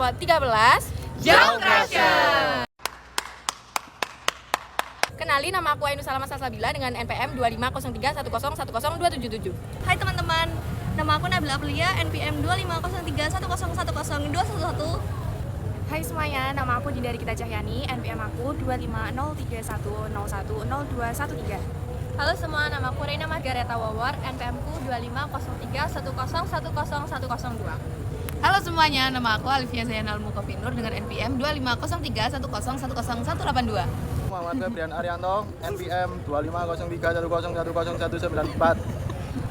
ke-13 Jauh Crusher. Kenali, nama aku Ainus Salama Salsabila dengan NPM 250310102777. Hai teman-teman, nama aku Nabila Aprilia, NPM 250310100211. Hai semuanya, nama aku Dinda Rikita Cahyani, NPM aku 250310100213. Halo semua, nama aku Reina Margareta Wawar, NPM ku 250310101002. Halo semuanya, nama aku Alifia Zainal Mukopinur dengan NPM 250310101082. Muhammad Febrian Arianto, NPM 250310101094.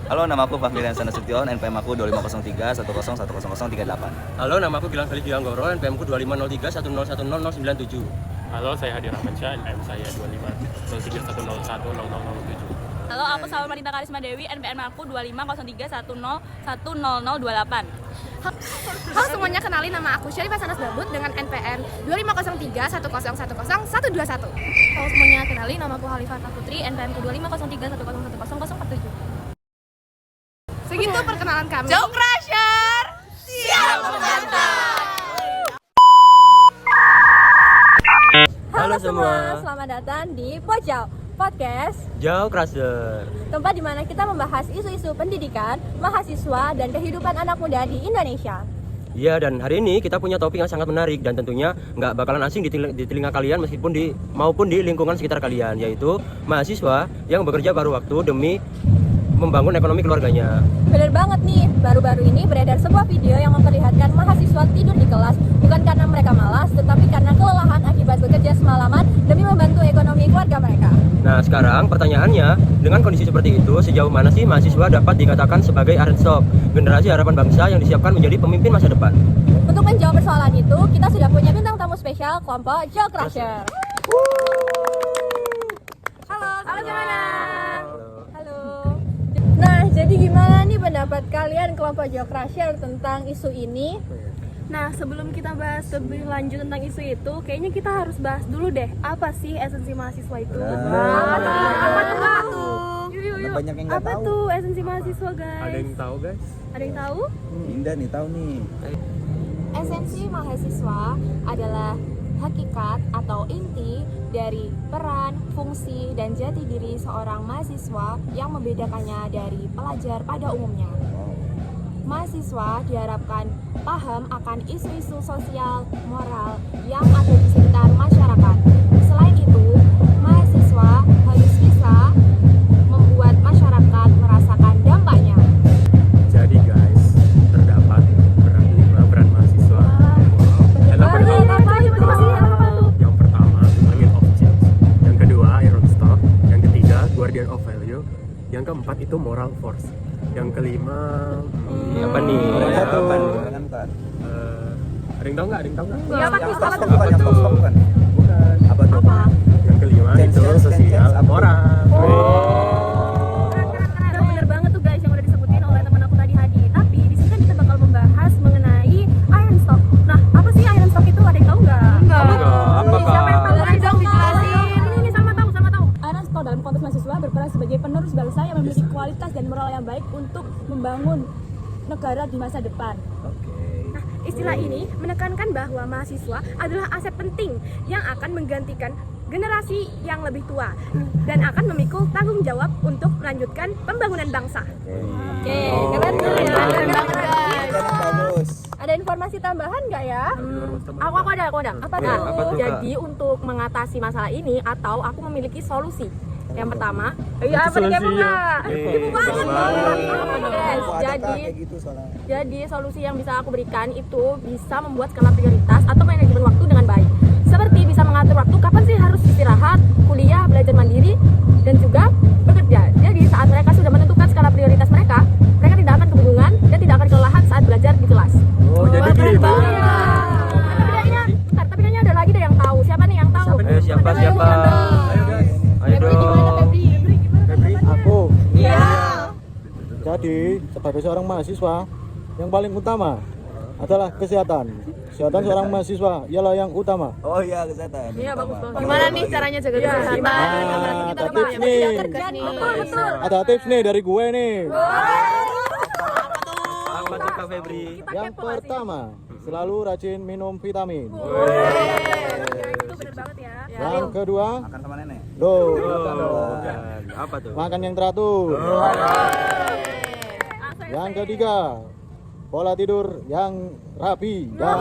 Halo, nama aku Fahmi Riansa Nasution, NPM aku 250310101038. Halo, nama aku Gilang Felix Dianggoro, NPM ku 250310101097. Halo, saya Hadi Rahmansyah, NPM saya 250310101007. Halo, aku Salma Marita Karisma Dewi, NPM aku 250310101028. Halo semuanya, kenalin nama aku Syarifah Sanas Babut dengan NPM 250310101021. Halo semuanya, kenalin nama aku Halifah Putri, NPM ku 250310101047. Segitu perkenalan kami. Jauh Crusher, siap membantah. Halo semua, selamat datang di Pojok Podcast, Jauh Crusher. tempat di mana kita membahas isu-isu pendidikan, mahasiswa, dan kehidupan anak muda di Indonesia. Iya, dan hari ini kita punya topik yang sangat menarik dan tentunya nggak bakalan asing di telinga kalian maupun di lingkungan sekitar kalian, yaitu mahasiswa yang bekerja paruh waktu demi membangun ekonomi keluarganya. Bener banget nih, baru-baru ini beredar sebuah video yang memperlihatkan mahasiswa tidur di kelas bukan karena mereka malas, tetapi karena kelelahan akibat bekerja semalaman demi membantu ekonomi keluarga mereka. Nah, sekarang pertanyaannya, dengan kondisi seperti itu, sejauh mana sih mahasiswa dapat dikatakan sebagai Arenstok, generasi harapan bangsa yang disiapkan menjadi pemimpin masa depan? Untuk menjawab persoalan itu, kita sudah punya bintang tamu spesial kelompok Jauh Crusher. Halo gimana? Halo. Nah, jadi gimana nih pendapat kalian kelompok Jauh Crusher tentang isu ini? Nah, sebelum kita bahas lebih lanjut tentang isu itu, kayaknya kita harus bahas dulu deh, apa sih esensi mahasiswa itu? Apa tuh? Yuk. Banyak yang nggak Apa tahu. tuh esensi mahasiswa, guys? Ada yang tahu, guys? Ada yang tahu? Indah nih, tahu nih. Esensi mahasiswa adalah hakikat atau inti dari peran, fungsi, dan jati diri seorang mahasiswa yang membedakannya dari pelajar pada umumnya. Mahasiswa diharapkan paham akan isu-isu sosial, moral yang ada di sekitar masyarakat. Selain itu, mahasiswa harus bisa membuat masyarakat merasakan dampaknya. Jadi guys, terdapat peran mahasiswa. Dalam yang pertama, Agent of Change. Yang kedua, Iron Stock. Yang ketiga, Guardian of Value. Yang keempat itu Moral Force. Yang kelima, Apa nih? Bukan. ada yang tahu nggak? Ya, apa tuh? Bukan. Bukan. Apa tuh? Yang kelima itu sosial moral. Bener banget tuh guys yang udah disebutin oleh teman aku tadi, Hadi. Tapi di sini kan kita bakal membahas mengenai Iron Stock. Nah, apa sih Iron Stock itu? Ada yang tahu nggak? Apa, Kak? Siapa yang tahu? Boleh dong dijelasin. Ini sama tahu. Iron Stock dalam konteks mahasiswa berperan sebagai penerus bangsa yang memiliki kualitas dan moral yang baik untuk membangun negara di masa depan. Istilah ini menekankan bahwa mahasiswa adalah aset penting yang akan menggantikan generasi yang lebih tua dan akan memikul tanggung jawab untuk melanjutkan pembangunan bangsa. Oke, keren tuh ya. Bagus. Ada informasi tambahan nggak ya? Aku ada. Apa Ya, tuh? apa tuh, Kak? Jadi untuk mengatasi masalah ini atau aku memiliki solusi. Yang pertama, iya apa nih Kak? Ibu banget. Guys, Kayak gitu soalnya. jadi solusi yang bisa aku berikan itu bisa membuat skala prioritas atau manajemen waktu dengan baik. Seperti bisa mengatur waktu kapan sih harus istirahat, kuliah, belajar mandiri, dan juga bekerja. Jadi saat mereka sudah menentukan skala prioritas mereka tidak akan kebingungan dan tidak akan kelelahan saat belajar di kelas. Oh, jadi gitu. Tapi kayaknya ada lagi deh yang tahu. Siapa nih yang tahu? Ayo, siapa? Ayo guys. Ayo dong. Aku. Iya. Jadi, sebagai seorang mahasiswa, yang paling utama adalah kesehatan. Kesehatan seorang mahasiswa ialah yang utama. Oh iya, kesehatan. Iya, bagus banget. Gimana nih caranya jaga kesehatan? Ada tips nih. Ada tips nih dari gue nih. Apa tuh, Kak Febri? Yang pertama, selalu rajin minum vitamin. Itu bener banget ya. Yang kedua, Makan sama nenek. loh, Bukan. Apa tuh? makan yang teratur. Yang ketiga, pola tidur yang rapi dan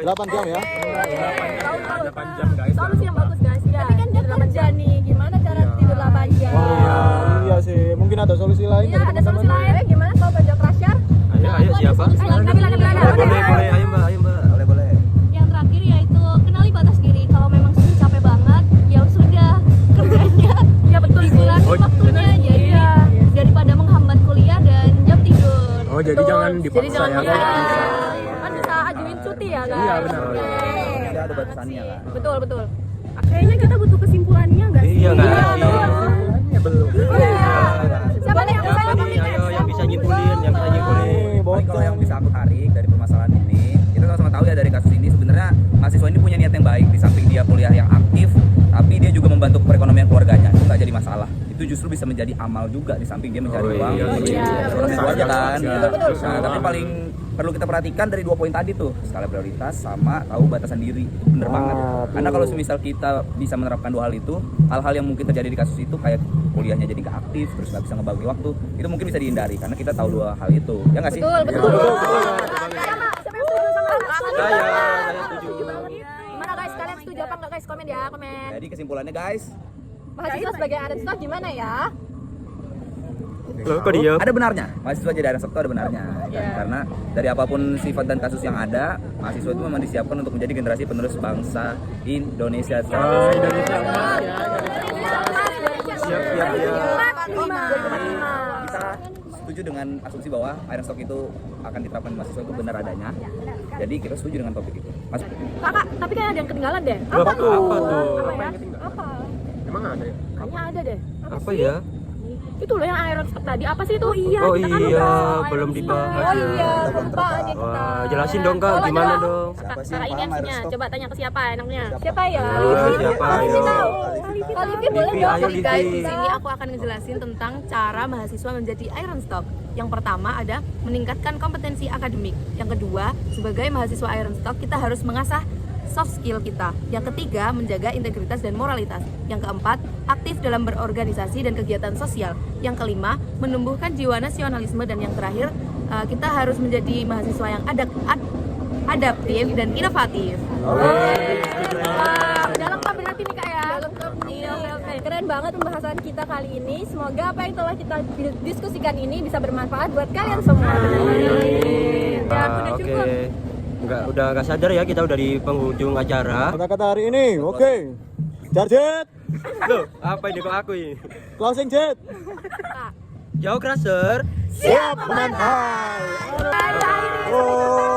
8 jam ya. 8 jam guys. Solusi yang bagus guys ya. Tapi kan dia kerja nih, gimana cara tidur 8 jam? Wah, iya sih, mungkin ada solusi lain. Iya, dari ada solusi teman-teman. lain. Gimana kalau kerja crusher? Ayo siapa? Boleh, ayo mbak. Boleh, boleh. Yang terakhir yaitu kenali batas diri. Kalau memang sudah capek banget, ya sudah kerjanya. Ya betul sih. Dikurangi waktunya, jadi daripada menghambat kuliah dan jam tidur. Oh, jadi jangan dipaksa Jadi jangan ya. maksa. Kan bisa ajuin cuti ya guys. Iya, benar. Dia ada batasannya kan. Betul betul. Kayaknya kita butuh kesimpulannya nggak sih? Iya nggak? Siapa nih yang Siapa nih? Ayo yang bisa nyimpulin, yang bisa nyimpulin. Nih, Paling kalau bocah. yang bisa aku tarik dari permasalahan ini, kita sama-sama tahu ya dari kasus ini sebenarnya mahasiswa ini punya niat yang baik. Di samping dia kuliah yang aktif, tapi dia juga membantu perekonomian keluarganya. Itu nggak jadi masalah. Itu justru bisa menjadi amal juga di samping dia mencari Oh, uang. iya. Itu aja kan. Betul. Nah, tapi paling perlu kita perhatikan dari 2 poin tadi tuh, skala prioritas sama tahu batasan diri. Itu bener banget. Karena kalau semisal kita bisa menerapkan 2 hal itu, hal-hal yang mungkin terjadi di kasus itu kayak kuliahnya jadi nggak aktif, terus nggak bisa ngebagi waktu, itu mungkin bisa dihindari karena kita tahu 2 hal itu. Ya nggak sih? Betul. Siapa yang setuju sama Saya setuju. Gimana guys? Kalian setuju apa enggak guys? Komen ya, komen. Jadi kesimpulannya guys, Mahasiswa sebagai Arenstock gimana ya? Loh, kok diem? ada benarnya. Mahasiswa jadi anak sektor ada benarnya. Kan? Karena dari apapun sifat dan kasus yang ada, mahasiswa itu memang disiapkan untuk menjadi generasi penerus bangsa Indonesia. Siap. Kita setuju dengan asumsi bahwa iron stock itu akan diterapkan di mahasiswa itu benar adanya. Jadi kita setuju dengan topik itu. Mas, Kakak, tapi kan ada yang ketinggalan deh. Apa tuh? Apa tuh? Apa ya? Apa? Emang ada ya? Kayaknya ada deh. Apa ya? Itu loh yang Iron Stock tadi. Apa sih itu? Oh kita kan iya, udah belum Iron dibahas. Stock. Oh iya, lupa aja Wah, jelasin dong kak, Coba, gimana coba. dong? siapa sih Kakak yang ini paham aslinya. iron stock? Coba tanya ke siapa enaknya? Siapa ya? Siapa? Ayo. Kalifi boleh Livi, dong. ayo Jadi guys, di Livi. sini aku akan ngejelasin tentang cara mahasiswa menjadi Iron Stock. Yang pertama ada meningkatkan kompetensi akademik. Yang kedua, sebagai mahasiswa Iron Stock kita harus mengasah soft skill kita. Yang ketiga, menjaga integritas dan moralitas. Yang keempat, aktif dalam berorganisasi dan kegiatan sosial. Yang kelima, menumbuhkan jiwa nasionalisme. Dan yang terakhir, kita harus menjadi mahasiswa yang adaptif dan inovatif. Udah lengkap berarti nih kak ya? Oke. Keren banget pembahasan kita kali ini. Semoga apa yang telah kita diskusikan ini bisa bermanfaat buat kalian semua. Dan udah cukup. Oke. Udah nggak sadar ya kita udah di penghujung acara. Kata-kata hari ini, oke. Jarjet, Loh, apa ini kok aku ini? closing jet. Jauh Crusher. Siap, menang. Oh.